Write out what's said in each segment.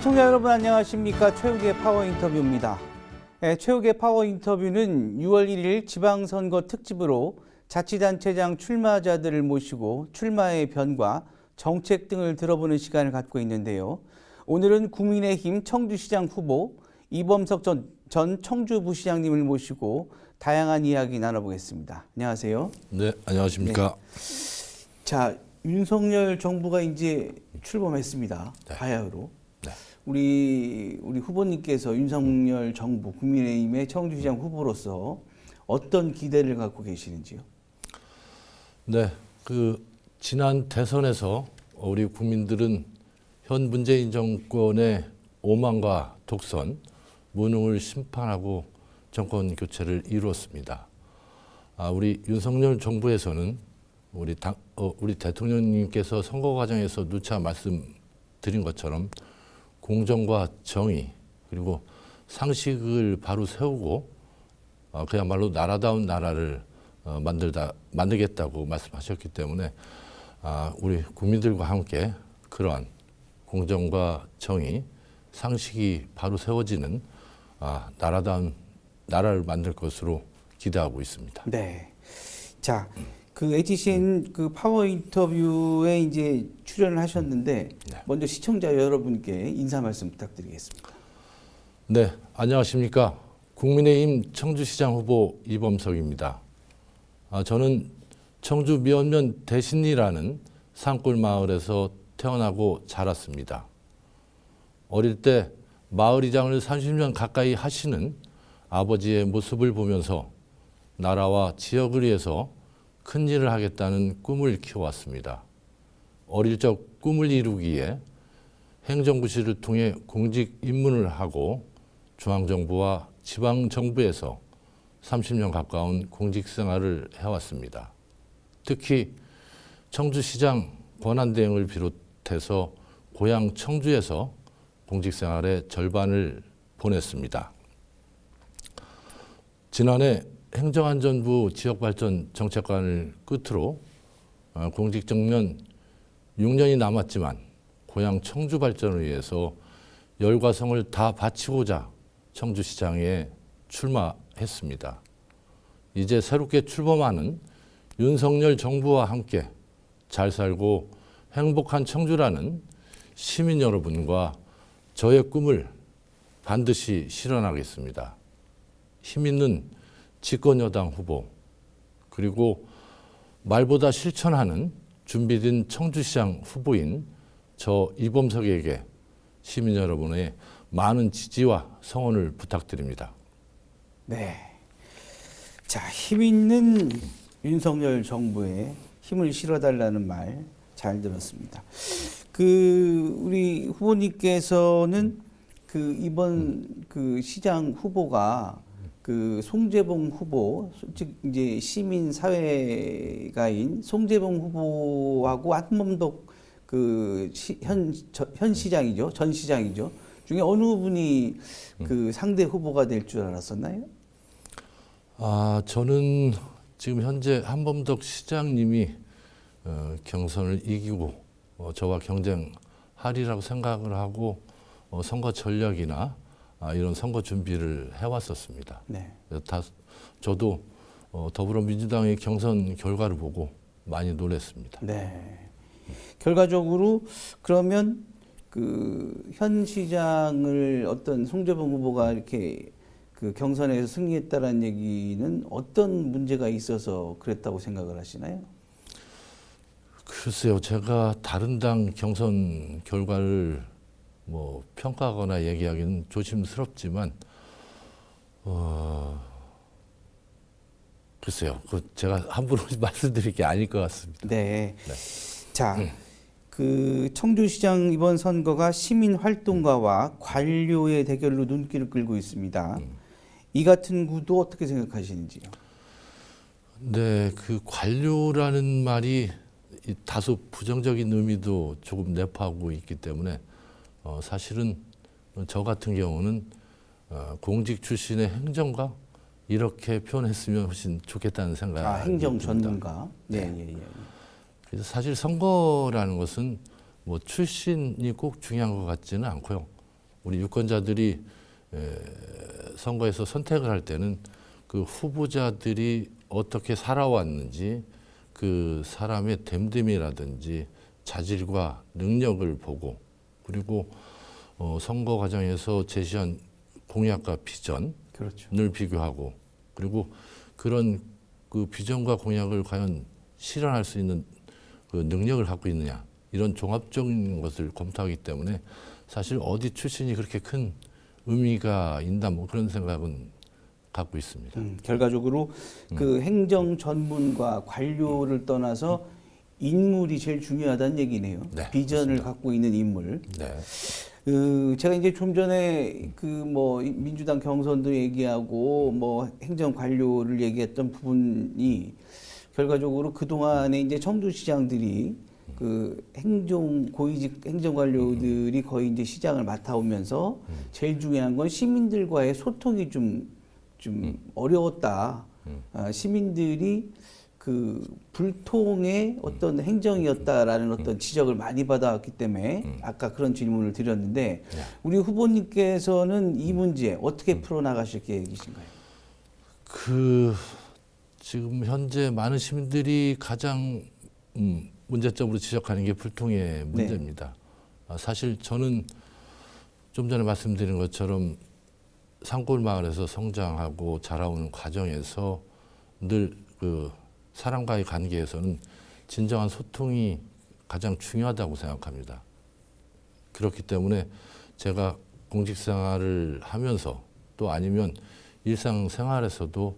시청자 여러분 안녕하십니까. 최욱의 파워 인터뷰입니다. 최욱의 파워 인터뷰는 6월 1일 지방선거 특집으로 자치단체장 출마자들을 모시고 출마의 변과 정책 등을 들어보는 시간을 갖고 있는데요. 오늘은 국민의힘 청주시장 후보 이범석 전 청주부시장님을 모시고 다양한 이야기 나눠보겠습니다. 안녕하세요. 네, 안녕하십니까. 네. 자, 윤석열 정부가 이제 출범했습니다. 네. 바야흐로. 네. 우리 후보님께서 윤석열 정부 국민의힘의 청주시장 후보로서 어떤 기대를 갖고 계시는지요? 네, 지난 대선에서 우리 국민들은 현 문재인 정권의 오만과 독선, 무능을 심판하고 정권 교체를 이루었습니다. 우리 윤석열 정부에서는 우리 대통령님께서 선거 과정에서 누차 말씀드린 것처럼 공정과 정의 그리고 상식을 바로 세우고 그야말로 나라다운 나라를 만들겠다고 말씀하셨기 때문에 우리 국민들과 함께 그러한 공정과 정의, 상식이 바로 세워지는 나라다운 나라를 만들 것으로 기대하고 있습니다. 네. 자, HCN 파워 인터뷰에 이제 출연을 하셨는데 네. 먼저 시청자 여러분께 인사 말씀 부탁드리겠습니다. 네, 안녕하십니까. 국민의힘 청주시장 후보 이범석입니다. 저는 청주 미원면 대신리라는 산골 마을에서 태어나고 자랐습니다. 어릴 때 마을이장을 30년 가까이 하시는 아버지의 모습을 보면서 나라와 지역을 위해서 큰 일을 하겠다는 꿈을 키워왔습니다. 어릴 적 꿈을 이루기에 행정부실을 통해 공직 입문을 하고 중앙정부와 지방정부에서 30년 가까운 공직 생활을 해왔습니다. 특히 청주시장 권한대행을 비롯해서 고향 청주에서 공직 생활의 절반을 보냈습니다. 지난해 행정안전부 지역발전 정책관을 끝으로 공직 정년 6년이 남았지만 고향 청주 발전을 위해서 열과 성을 다 바치고자 청주시장에 출마했습니다. 이제 새롭게 출범하는 윤석열 정부와 함께 잘 살고 행복한 청주라는 시민 여러분과 저의 꿈을 반드시 실현하겠습니다. 힘 있는 집권여당 후보 그리고 말보다 실천하는 준비된 청주시장 후보인 저 이범석에게 시민 여러분의 많은 지지와 성원을 부탁드립니다. 네. 자, 힘 있는 윤석열 정부에 힘을 실어달라는 말 잘 들었습니다. 우리 후보님께서는 이번 시장 후보가 송재봉 후보, 즉 이제 시민 사회가인 송재봉 후보하고 한범덕 현 시장이죠, 전 시장이죠. 중에 어느 분이 상대 후보가 될 줄 알았었나요? 저는 지금 현재 한범덕 시장님이 경선을 이기고 저와 경쟁하리라고 생각을 하고 선거 전략이나 이런 선거 준비를 해왔었습니다. 네. 저도 더불어민주당의 경선 결과를 보고 많이 놀랐습니다. 네. 결과적으로 그러면 현 시장을 어떤 송재봉 후보가 이렇게 경선에서 승리했다라는 얘기는 어떤 문제가 있어서 그랬다고 생각을 하시나요? 글쎄요, 제가 다른 당 경선 결과를 평가하거나 얘기하기는 조심스럽지만, 글쎄요, 제가 함부로 말씀드릴 게 아닐 것 같습니다. 네. 자, 청주시장 이번 선거가 시민 활동가와 관료의 대결로 눈길을 끌고 있습니다. 이 같은 구도 어떻게 생각하시는지요? 네, 관료라는 말이 다소 부정적인 의미도 조금 내포하고 있기 때문에 사실은 저 같은 경우는 공직 출신의 행정가 이렇게 표현했으면 훨씬 좋겠다는 생각이 행정 듭니다. 전문가. 네. 예. 그래서 사실 선거라는 것은 출신이 꼭 중요한 것 같지는 않고요. 우리 유권자들이 선거에서 선택을 할 때는 그 후보자들이 어떻게 살아왔는지 그 사람의 됨됨이라든지 자질과 능력을 보고 그리고 선거 과정에서 제시한 공약과 비전을 그렇죠. 비교하고 그리고 그런 그 비전과 공약을 과연 실현할 수 있는 그 능력을 갖고 있느냐 이런 종합적인 것을 검토하기 때문에 사실 어디 출신이 그렇게 큰 의미가 있나 뭐 그런 생각은 갖고 있습니다. 결과적으로 그 행정 전문과 관료를 떠나서 인물이 제일 중요하다는 얘기네요. 네, 비전을 그렇습니다. 갖고 있는 인물. 네. 제가 이제 좀 전에 그 뭐 민주당 경선도 얘기하고 뭐 행정 관료를 얘기했던 부분이 결과적으로 그 동안에 이제 청주시장들이 그 고위직 행정관료들이 거의 이제 시장을 맡아오면서 제일 중요한 건 시민들과의 소통이 좀 어려웠다. 시민들이 그 불통의 어떤 행정이었다라는 어떤 지적을 많이 받아왔기 때문에 아까 그런 질문을 드렸는데 우리 후보님께서는 이 문제 어떻게 풀어나가실 계획이신가요? 그 지금 현재 많은 시민들이 가장 문제점으로 지적하는 게 불통의 문제입니다. 사실 저는 좀 전에 말씀드린 것처럼 산골 마을에서 성장하고 자라오는 과정에서 늘 그 사람과의 관계에서는 진정한 소통이 가장 중요하다고 생각합니다. 그렇기 때문에 제가 공직 생활을 하면서 또 아니면 일상생활에서도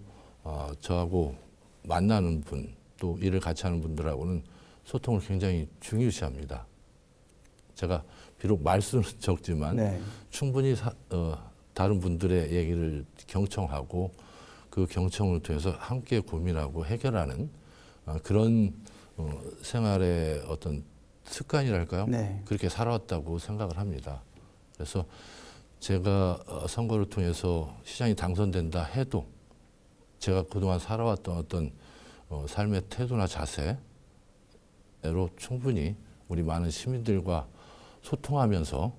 저하고 만나는 분, 또 일을 같이 하는 분들하고는 소통을 굉장히 중요시합니다. 제가 비록 말수는 적지만 네. 충분히 다른 분들의 얘기를 경청하고 그 경청을 통해서 함께 고민하고 해결하는 그런 생활의 어떤 습관이랄까요? 네. 그렇게 살아왔다고 생각을 합니다. 그래서 제가 선거를 통해서 시장이 당선된다 해도 제가 그동안 살아왔던 어떤 삶의 태도나 자세로 충분히 우리 많은 시민들과 소통하면서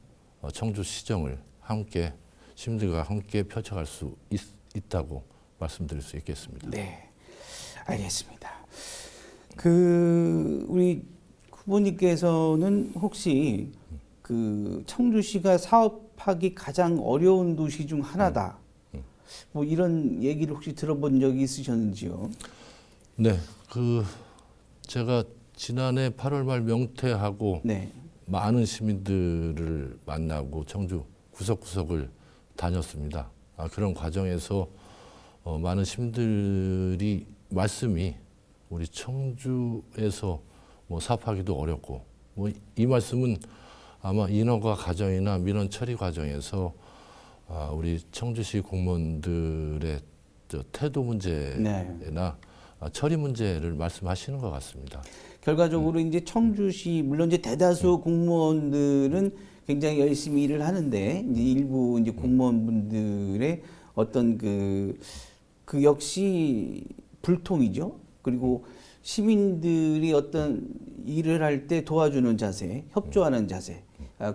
청주시정을 함께 시민들과 함께 펼쳐갈 수 있다고 말씀드릴 수 있겠습니다. 네, 알겠습니다. 우리 후보님께서는 혹시 그 청주시가 사업하기 가장 어려운 도시 중 하나다. 뭐 이런 얘기를 혹시 들어본 적이 있으셨는지요? 네, 제가 지난해 8월 말 명퇴하고 네. 많은 시민들을 만나고 청주 구석구석을 다녔습니다. 그런 과정에서 많은 시민들이 말씀이 우리 청주에서 뭐 사업하기도 어렵고 뭐 이 말씀은 아마 인허가 과정이나 민원 처리 과정에서 우리 청주시 공무원들의 태도 문제나 처리 문제를 말씀하시는 것 같습니다. 결과적으로 이제 청주시 물론 이제 대다수 공무원들은 굉장히 열심히 일을 하는데 이제 일부 이제 공무원분들의 어떤 그 역시 불통이죠. 그리고 시민들이 어떤 일을 할 때 도와주는 자세, 협조하는 자세,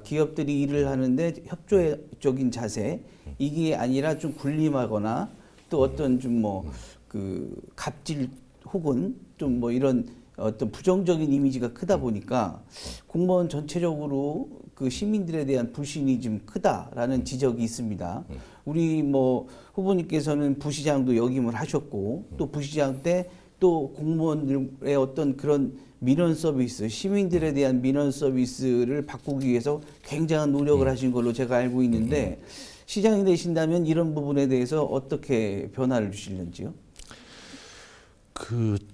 기업들이 일을 하는데 협조적인 자세 이게 아니라 좀 군림하거나 또 어떤 좀 뭐 그 갑질 혹은 좀 뭐 이런 어떤 부정적인 이미지가 크다 보니까 공무원 전체적으로 그 시민들에 대한 불신이 좀 크다라는 지적이 있습니다. 우리 뭐 후보님께서는 부시장도 역임을 하셨고 또 부시장 때 또 공무원들의 어떤 그런 민원 서비스, 시민들에 대한 민원 서비스를 바꾸기 위해서 굉장한 노력을 하신 걸로 제가 알고 있는데 시장이 되신다면 이런 부분에 대해서 어떻게 변화를 주실는지요?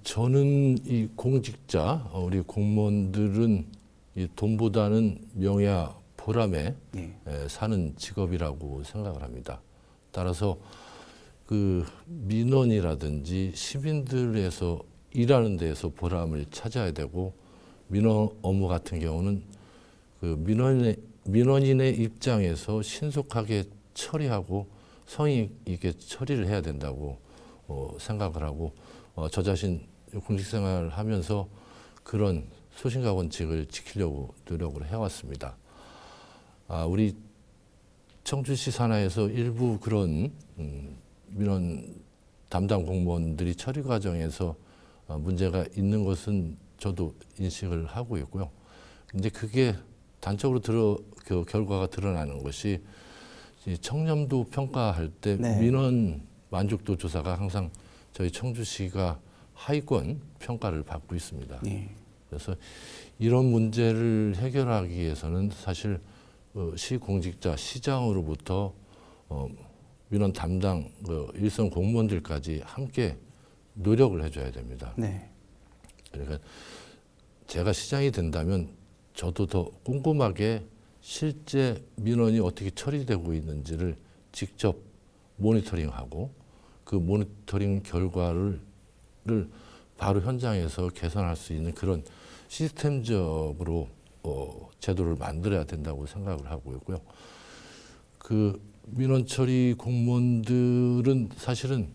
저는 이 공직자, 우리 공무원들은 이 돈보다는 명예와 보람에 사는 직업이라고 생각을 합니다. 따라서 그 민원이라든지 시민들에서 일하는 데에서 보람을 찾아야 되고 민원 업무 같은 경우는 그 민원인의 입장에서 신속하게 처리하고 성의 있게 처리를 해야 된다고 생각을 하고 저 자신 공직생활을 하면서 그런 소신과 원칙을 지키려고 노력을 해왔습니다. 우리 청주시 산하에서 일부 그런 민원 담당 공무원들이 처리 과정에서 문제가 있는 것은 저도 인식을 하고 있고요. 근데 그게 단적으로 그 결과가 드러나는 것이 이 청렴도 평가할 때 네. 민원 만족도 조사가 항상 저희 청주시가 하위권 평가를 받고 있습니다. 네. 그래서 이런 문제를 해결하기 위해서는 사실 시공직자, 시장으로부터 민원 담당 일선 공무원들까지 함께 노력을 해줘야 됩니다. 네. 그러니까 제가 시장이 된다면 저도 더 꼼꼼하게 실제 민원이 어떻게 처리되고 있는지를 직접 모니터링하고 그 모니터링 결과를 바로 현장에서 개선할 수 있는 그런 시스템적으로 제도를 만들어야 된다고 생각을 하고 있고요. 그 민원 처리 공무원들은 사실은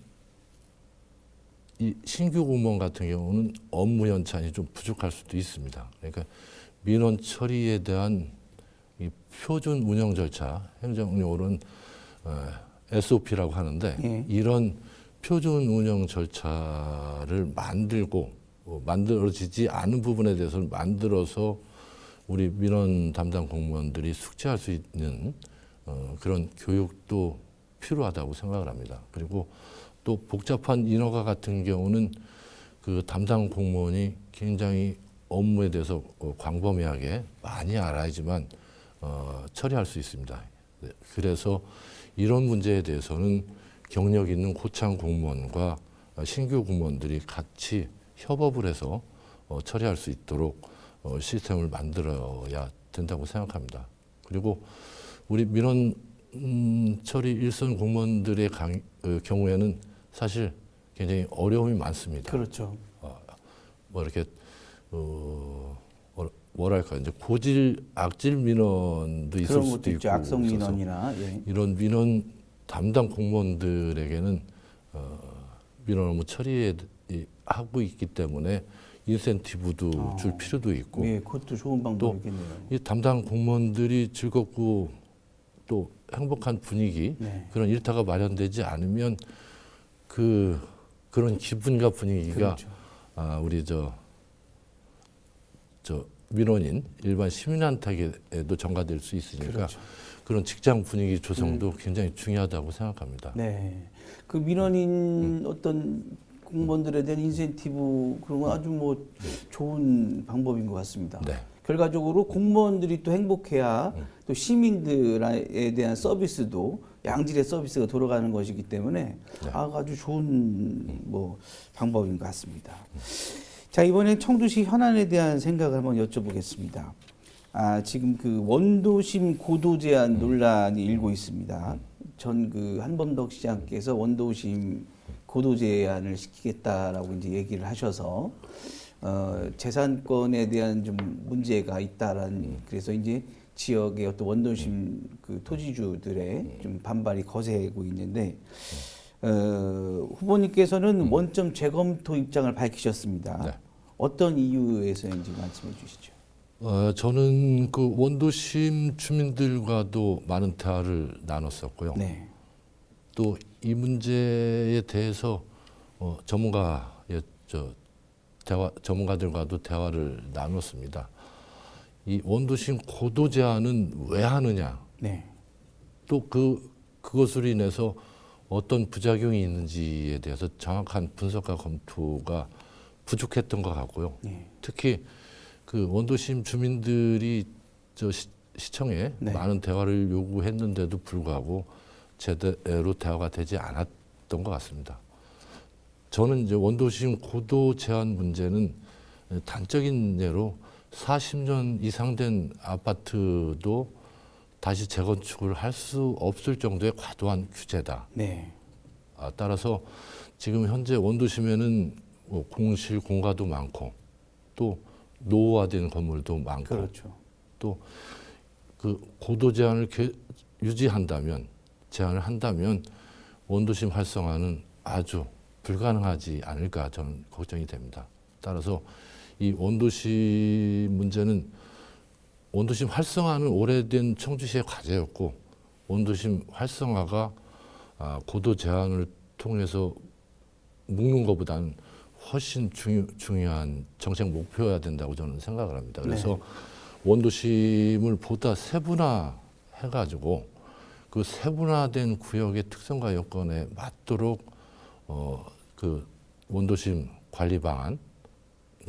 이 신규 공무원 같은 경우는 업무 연차이 좀 부족할 수도 있습니다. 그러니까 민원 처리에 대한 이 표준 운영 절차, 행정용어로는 SOP라고 하는데 예. 이런 표준 운영 절차를 만들고 만들어지지 않은 부분에 대해서는 만들어서 우리 민원 담당 공무원들이 숙지할 수 있는 그런 교육도 필요하다고 생각을 합니다. 그리고 또 복잡한 인허가 같은 경우는 그 담당 공무원이 굉장히 업무에 대해서 광범위하게 많이 알아야지만 처리할 수 있습니다. 그래서 이런 문제에 대해서는 경력 있는 고참 공무원과 신규 공무원들이 같이 협업을 해서 처리할 수 있도록 시스템을 만들어야 된다고 생각합니다. 그리고 우리 민원 처리 일선 공무원들의 경우에는 사실 굉장히 어려움이 많습니다. 그렇죠. 뭐 이렇게 뭐랄까 이제 고질 악질 민원도 있을 그런 수도 것도 있죠. 있고 악성 있어서 민원이나. 예. 이런 민원 담당 공무원들에게는 민원 업무 처리에 하고 있기 때문에 인센티브도 줄 필요도 있고 예, 그것도 좋은 방법이겠네요. 이 담당 공무원들이 즐겁고 또 행복한 분위기 네. 그런 일터가 마련되지 않으면 그런 기분과 분위기가 그렇죠. 우리 저 민원인 일반 시민한테도 전가될 수 있으니까 그렇죠. 그런 직장 분위기 조성도 굉장히 중요하다고 생각합니다. 네. 그 민원인 어떤 공무원들에 대한 인센티브 그런 건 아주 뭐 좋은 방법인 것 같습니다. 네. 결과적으로 공무원들이 또 행복해야 또 시민들에 대한 서비스도 양질의 서비스가 돌아가는 것이기 때문에 네. 아주 좋은 뭐 방법인 것 같습니다. 자, 이번엔 청주시 현안에 대한 생각을 한번 여쭤보겠습니다. 지금 그 원도심 고도 제한 논란이 일고 있습니다. 전 그 한범덕 시장께서 원도심 고도 제한을 시키겠다라고 이제 얘기를 하셔서 재산권에 대한 좀 문제가 있다라는 그래서 이제 지역의 어떤 원도심 그 토지주들의 좀 반발이 거세고 있는데 후보님께서는 원점 재검토 입장을 밝히셨습니다. 네. 어떤 이유에서인지 말씀해 주시죠. 저는 그 원도심 주민들과도 많은 대화를 나눴었고요. 네. 또 이 문제에 대해서 전문가들과도 대화를 나눴습니다. 이 원도심 고도 제한은 왜 하느냐? 네. 또 그것으로 인해서 어떤 부작용이 있는지에 대해서 정확한 분석과 검토가 부족했던 것 같고요. 네. 특히 그 원도심 주민들이 시청에 네. 많은 대화를 요구했는데도 불구하고 제대로 대화가 되지 않았던 것 같습니다. 저는 이제 원도심 고도 제한 문제는 단적인 예로 40년 이상 된 아파트도 다시 재건축을 할 수 없을 정도의 과도한 규제다. 네. 따라서 지금 현재 원도심에는 공실 공가도 많고 또 노후화된 건물도 많고 그렇죠. 또 그 고도 제한을 제한을 한다면 원도심 활성화는 아주 불가능하지 않을까 저는 걱정이 됩니다. 따라서 이 원도심 문제는 원도심 활성화는 오래된 청주시의 과제였고 원도심 활성화가 고도 제한을 통해서 묶는 것보다는 훨씬 중요한 정책 목표여야 된다고 저는 생각을 합니다. 그래서 원도심을 보다 세분화해가지고 그 세분화된 구역의 특성과 여건에 맞도록 그 원도심 관리 방안과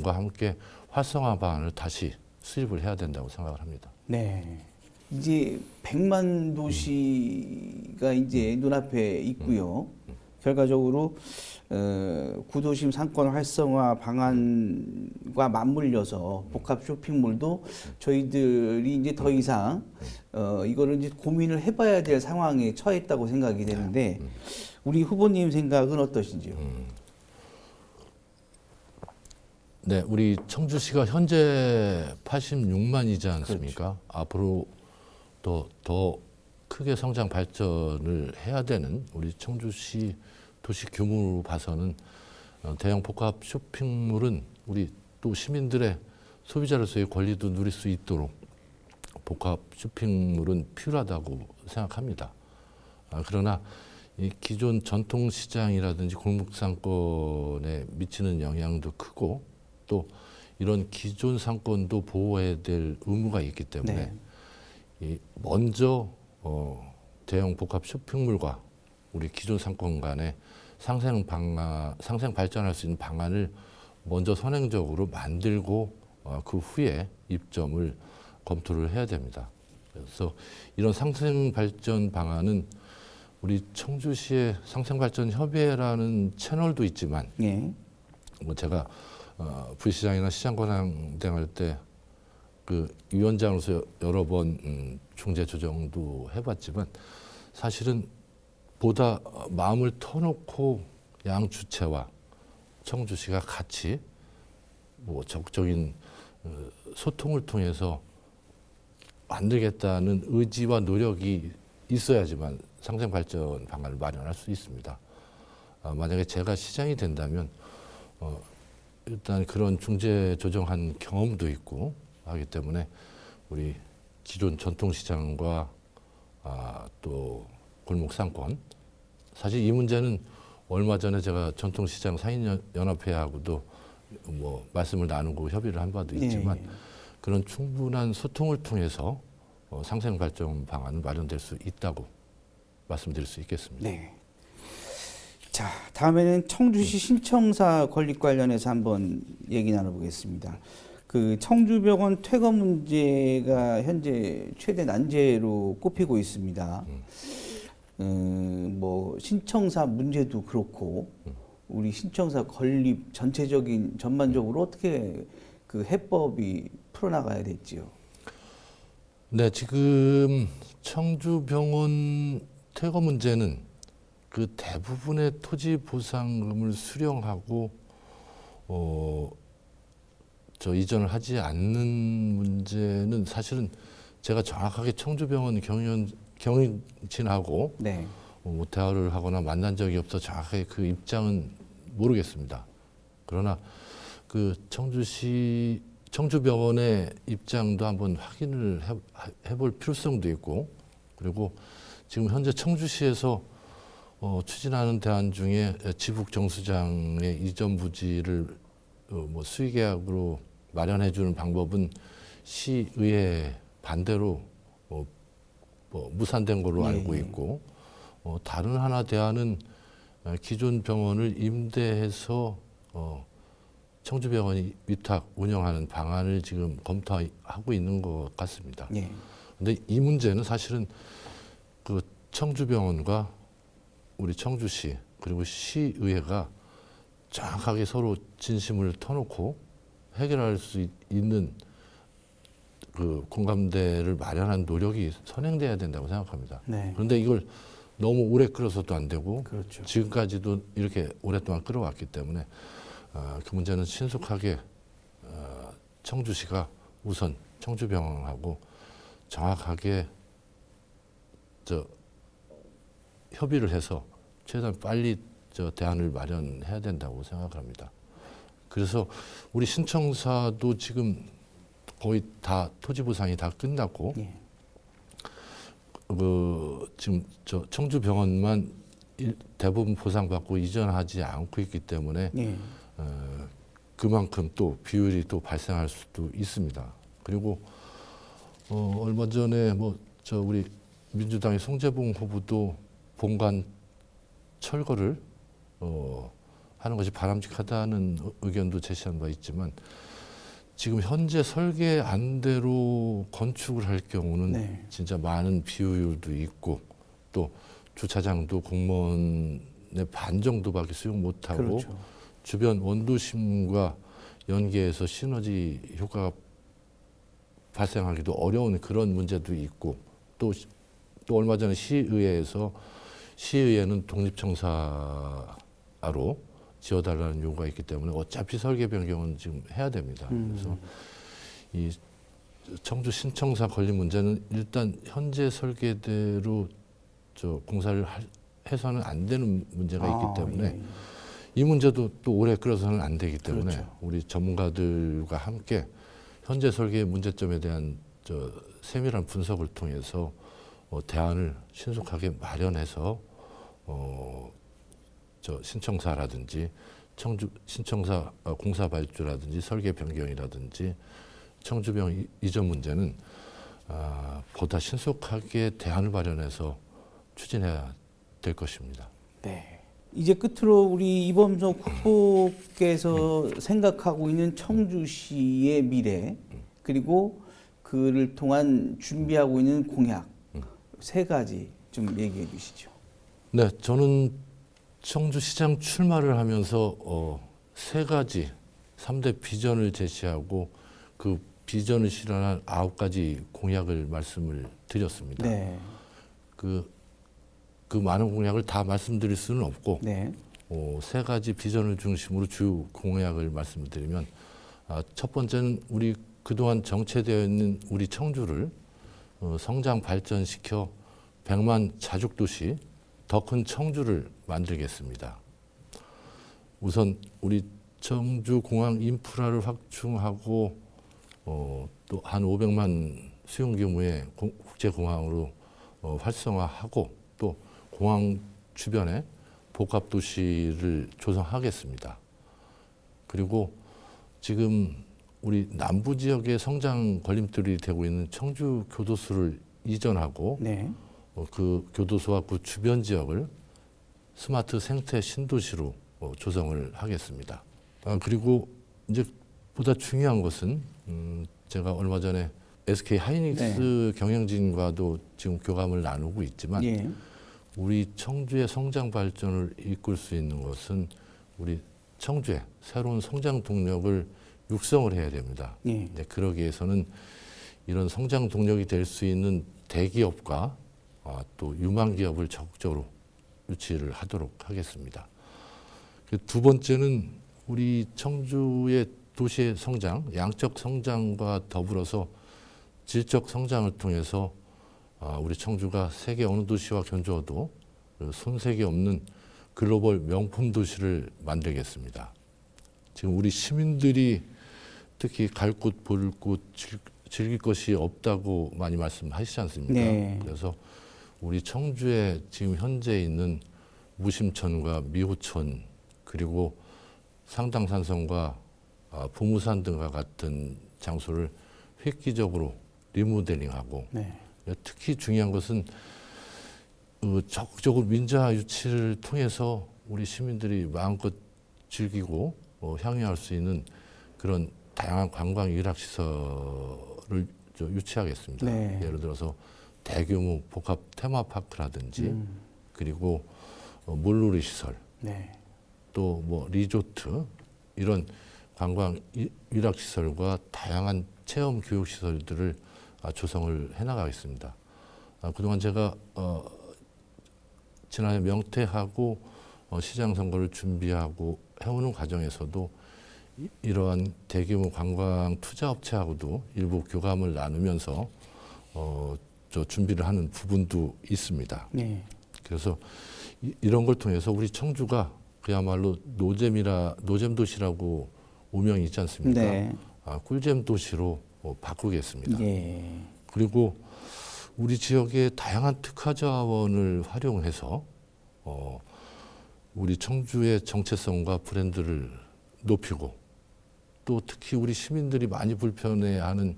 함께 활성화 방안을 다시 수립을 해야 된다고 생각을 합니다. 네. 이제 100만 도시가 이제 눈앞에 있고요. 결과적으로 구도심 상권 활성화 방안과 맞물려서 복합 쇼핑몰도 저희들이 이제 더 이상 이거를 이제 고민을 해봐야 될 상황에 처했다고 생각이 되는데 우리 후보님 생각은 어떠신지요? 네, 우리 청주시가 현재 86만이지 않습니까? 앞으로 더 크게 성장 발전을 해야 되는 우리 청주시 도시 규모로 봐서는 대형 복합 쇼핑몰은 우리 또 시민들의 소비자로서의 권리도 누릴 수 있도록 복합 쇼핑몰은 필요하다고 생각합니다. 그러나 이 기존 전통 시장이라든지 골목 상권에 미치는 영향도 크고 또 이런 기존 상권도 보호해야 될 의무가 있기 때문에 먼저 대형 복합 쇼핑몰과 우리 기존 상권 간의 상생 발전할 수 있는 방안을 먼저 선행적으로 만들고 그 후에 입점을 검토를 해야 됩니다. 그래서 이런 상생 발전 방안은 우리 청주시의 상생발전협의회라는 채널도 있지만 뭐 제가 부시장이나 시장관장 등할 때 그 위원장으로서 여러 번 중재 조정도 해봤지만 사실은 보다 마음을 터놓고 양 주체와 청주시가 같이 뭐 적극적인 소통을 통해서 만들겠다는 의지와 노력이 있어야지만 상생 발전 방안을 마련할 수 있습니다. 만약에 제가 시장이 된다면 일단 그런 중재 조정한 경험도 있고 하기 때문에 우리 기존 전통시장과 또 골목 상권 사실 이 문제는 얼마 전에 제가 전통시장 상인연합회하고도 뭐 말씀을 나누고 협의를 한 바도 있지만 그런 충분한 소통을 통해서 상생 발전 방안은 마련될 수 있다고 말씀드릴 수 있겠습니다. 네. 자, 다음에는 청주시 신청사 건립 관련해서 한번 얘기 나눠보겠습니다. 그 청주병원 퇴거 문제가 현재 최대 난제로 꼽히고 있습니다. 뭐 신청사 문제도 그렇고 우리 신청사 건립 전체적인 전반적으로 어떻게 그 해법이 풀어나가야 될지요? 네, 지금 청주병원 퇴거 문제는 그 대부분의 토지 보상금을 수령하고 이전을 하지 않는 문제는 사실은 제가 정확하게 청주병원 경영진하고 뭐 대화를 하거나 만난 적이 없어 정확하게 그 입장은 모르겠습니다. 그러나 그 청주병원의 입장도 한번 확인을 해볼 필요성도 있고 그리고 지금 현재 청주시에서 추진하는 대안 중에 지북 정수장의 이전 부지를 뭐 수의계약으로 마련해주는 방법은 시의회 반대로 뭐 무산된 걸로 알고 있고 다른 하나 대안은 기존 병원을 임대해서 청주병원이 위탁 운영하는 방안을 지금 검토하고 있는 것 같습니다. 그런데 이 문제는 사실은 그 청주병원과 우리 청주시 그리고 시의회가 정확하게 서로 진심을 터놓고 해결할 수 있는 그 공감대를 마련한 노력이 선행돼야 된다고 생각합니다. 그런데 이걸 너무 오래 끌어서도 안 되고 지금까지도 이렇게 오랫동안 끌어왔기 때문에 그 문제는 신속하게 청주시가 우선 청주병원하고 정확하게 협의를 해서 최대한 빨리 대안을 마련해야 된다고 생각을 합니다. 그래서 우리 신청사도 지금 거의 다 토지 보상이 다 끝났고 지금 저 청주병원만 대부분 보상받고 이전하지 않고 있기 때문에 예. 그만큼 또 비율이 또 발생할 수도 있습니다. 그리고 얼마 전에 우리 민주당의 송재봉 후보도 본관 철거를 하는 것이 바람직하다는 의견도 제시한 바 있지만 지금 현재 설계 안대로 건축을 할 경우는 네. 진짜 많은 비효율도 있고 또 주차장도 공무원의 반 정도밖에 수용 못하고 그렇죠. 주변 원도심과 연계해서 시너지 효과가 발생하기도 어려운 그런 문제도 있고 또 얼마 전에 시의회는 독립청사로 지어달라는 요구가 있기 때문에 어차피 설계 변경은 지금 해야 됩니다. 그래서 이 청주 신청사 건립 문제는 일단 현재 설계대로 공사를 해서는 안 되는 문제가 있기 때문에 예. 이 문제도 또 오래 끌어서는 안 되기 때문에 그렇죠. 우리 전문가들과 함께 현재 설계의 문제점에 대한 세밀한 분석을 통해서 대안을 신속하게 마련해서 신청사라든지 청주 신청사 공사 발주라든지 설계 변경이라든지 청주병 이전 문제는 보다 신속하게 대안을 마련해서 추진해야 될 것입니다. 네. 이제 끝으로 우리 이범석 후보께서 생각하고 있는 청주시의 미래 그리고 그를 통한 준비하고 있는 공약 세 가지 좀 얘기해 주시죠. 네, 저는 청주시장 출마를 하면서 세 가지 3대 비전을 제시하고 그 비전을 실현한 9가지 공약을 말씀을 드렸습니다. 네. 그 많은 공약을 다 말씀드릴 수는 없고 네. 세 가지 비전을 중심으로 주 공약을 말씀드리면 첫 번째는 우리 그동안 정체되어 있는 우리 청주를 성장 발전시켜 100만 자족도시 더 큰 청주를 만들겠습니다. 우선 우리 청주공항 인프라를 확충하고 또 한 500만 수용 규모의 국제공항으로 활성화하고 또 공항 주변에 복합도시를 조성하겠습니다. 그리고 지금 우리 남부 지역의 성장 걸림돌이 되고 있는 청주 교도소를 이전하고 네. 그 교도소와 그 주변 지역을 스마트 생태 신도시로 조성을 하겠습니다. 그리고 이제 보다 중요한 것은 제가 얼마 전에 SK 하이닉스 경영진과도 지금 교감을 나누고 있지만 예. 우리 청주의 성장 발전을 이끌 수 있는 것은 우리 청주의 새로운 성장 동력을 육성을 해야 됩니다. 예. 그러기 위해서는 이런 성장 동력이 될 수 있는 대기업과 또 유망 기업을 적극적으로 유치를 하도록 하겠습니다. 두 번째는 우리 청주의 도시의 성장, 양적 성장과 더불어서 질적 성장을 통해서 우리 청주가 세계 어느 도시와 견주어도 손색이 없는 글로벌 명품 도시를 만들겠습니다. 지금 우리 시민들이 특히 갈 곳, 볼 곳, 즐길 것이 없다고 많이 말씀하시지 않습니까? 네. 그래서 우리 청주에 지금 현재 있는 무심천과 미호천 그리고 상당산성과 부무산 등과 같은 장소를 획기적으로 리모델링하고 네. 특히 중요한 것은 적극적으로 민자 유치를 통해서 우리 시민들이 마음껏 즐기고 향유할 수 있는 그런 다양한 관광 일학시설을 유치하겠습니다. 네. 예를 들어서 대규모 복합 테마파크라든지 그리고 물놀이 시설 네. 또 리조트 이런 관광 일학시설과 다양한 체험 교육 시설들을 조성을 해나가겠습니다. 그동안 제가 지난해 명퇴하고 시장 선거를 준비하고 해오는 과정에서도 이러한 대규모 관광 투자업체하고도 일부 교감을 나누면서 준비를 하는 부분도 있습니다. 네. 그래서 이런 걸 통해서 우리 청주가 그야말로 노잼 도시라고 오명이 있지 않습니까? 네. 꿀잼 도시로 바꾸겠습니다. 예. 그리고 우리 지역의 다양한 특화 자원을 활용해서 우리 청주의 정체성과 브랜드를 높이고 또 특히 우리 시민들이 많이 불편해하는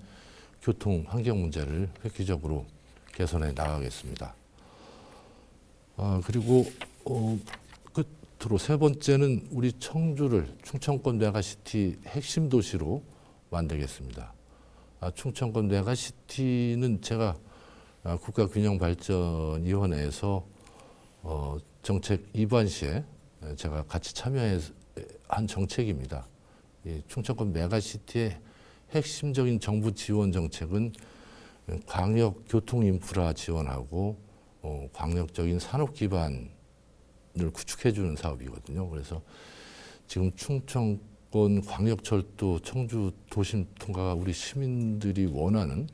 교통 환경 문제를 획기적으로 개선해 나가겠습니다. 그리고 끝으로 세 번째는 우리 청주를 충청권 메가시티 핵심 도시로 만들겠습니다. 충청권 메가시티는 제가 국가균형발전위원회에서 정책 입안 시에 제가 같이 참여한 정책입니다. 이 충청권 메가시티의 핵심적인 정부 지원 정책은 광역 교통 인프라 지원하고 광역적인 산업 기반을 구축해 주는 사업이거든요. 그래서 지금 충청권 광역철도 청주 도심 통과가 우리 시민들이 원하는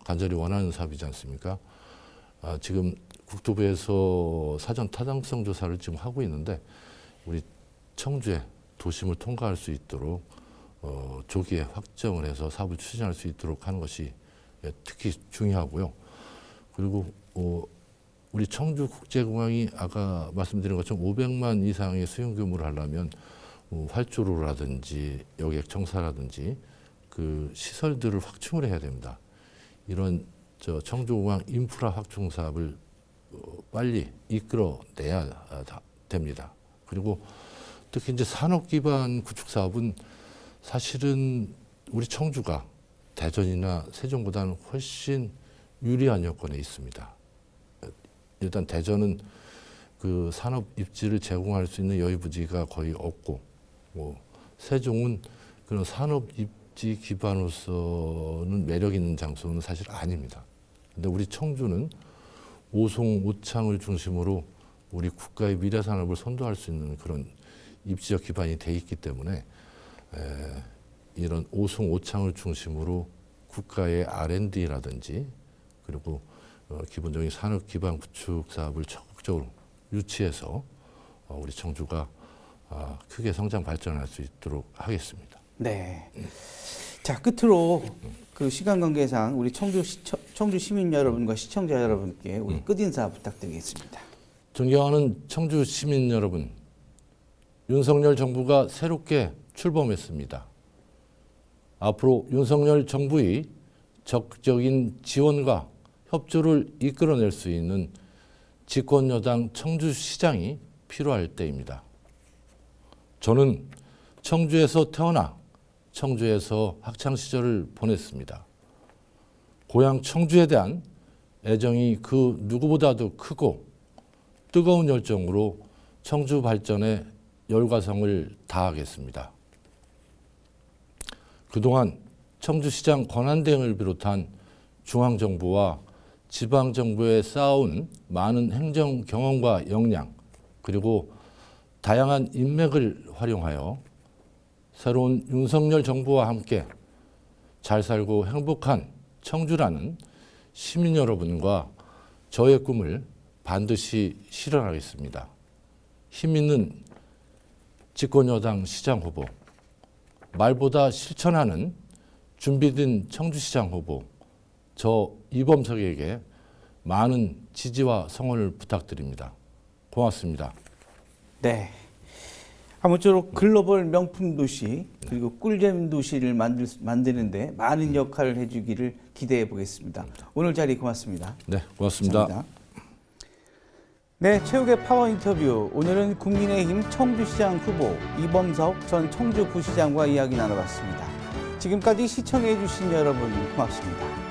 간절히 원하는 사업이지 않습니까? 지금 국토부에서 사전 타당성 조사를 지금 하고 있는데 우리 청주에 도심을 통과할 수 있도록 조기에 확정을 해서 사업을 추진할 수 있도록 하는 것이 특히 중요하고요. 그리고 우리 청주국제공항이 아까 말씀드린 것처럼 500만 이상의 수용 규모를 하려면 활주로라든지 여객 청사라든지 그 시설들을 확충을 해야 됩니다. 이런 청주공항 인프라 확충 사업을 빨리 이끌어내야 됩니다. 그리고 특히 이제 산업 기반 구축 사업은 사실은 우리 청주가 대전이나 세종보다는 훨씬 유리한 여건에 있습니다. 일단 대전은 그 산업 입지를 제공할 수 있는 여유 부지가 거의 없고, 세종은 그런 산업 입지 기반으로서는 매력 있는 장소는 사실 아닙니다. 근데 우리 청주는 오송, 오창을 중심으로 우리 국가의 미래 산업을 선도할 수 있는 그런 입지적 기반이 돼 있기 때문에 이런 오송, 오창을 중심으로 국가의 R&D라든지 그리고 기본적인 산업 기반 구축 사업을 적극적으로 유치해서 우리 청주가 크게 성장 발전할 수 있도록 하겠습니다. 네. 자, 끝으로 그 시간 관계상 우리 청주 시민 여러분과 시청자 여러분께 우리 끝인사 부탁드리겠습니다. 존경하는 청주 시민 여러분, 윤석열 정부가 새롭게 출범했습니다. 앞으로 윤석열 정부의 적극적인 지원과 협조를 이끌어낼 수 있는 집권여당 청주시장이 필요할 때입니다. 저는 청주에서 태어나 청주에서 학창시절을 보냈습니다. 고향 청주에 대한 애정이 그 누구보다도 크고 뜨거운 열정으로 청주 발전에 열과성을 다하겠습니다. 그동안 청주시장 권한대행을 비롯한 중앙정부와 지방정부에 쌓아온 많은 행정 경험과 역량, 그리고 다양한 인맥을 활용하여 새로운 윤석열 정부와 함께 잘 살고 행복한 청주라는 시민 여러분과 저의 꿈을 반드시 실현하겠습니다. 힘있는 집권여당 시장 후보, 말보다 실천하는 준비된 청주시장 후보, 저 이범석에게 많은 지지와 성원을 부탁드립니다. 고맙습니다. 네. 아무쪼록 글로벌 명품 도시 그리고 꿀잼 도시를 만드는데 많은 역할을 해주기를 기대해 보겠습니다. 오늘 자리 고맙습니다. 네, 고맙습니다. 감사합니다. 네, 최욱의 파워 인터뷰. 오늘은 국민의힘 청주시장 후보 이범석 전 청주부시장과 이야기 나눠봤습니다. 지금까지 시청해 주신 여러분 고맙습니다.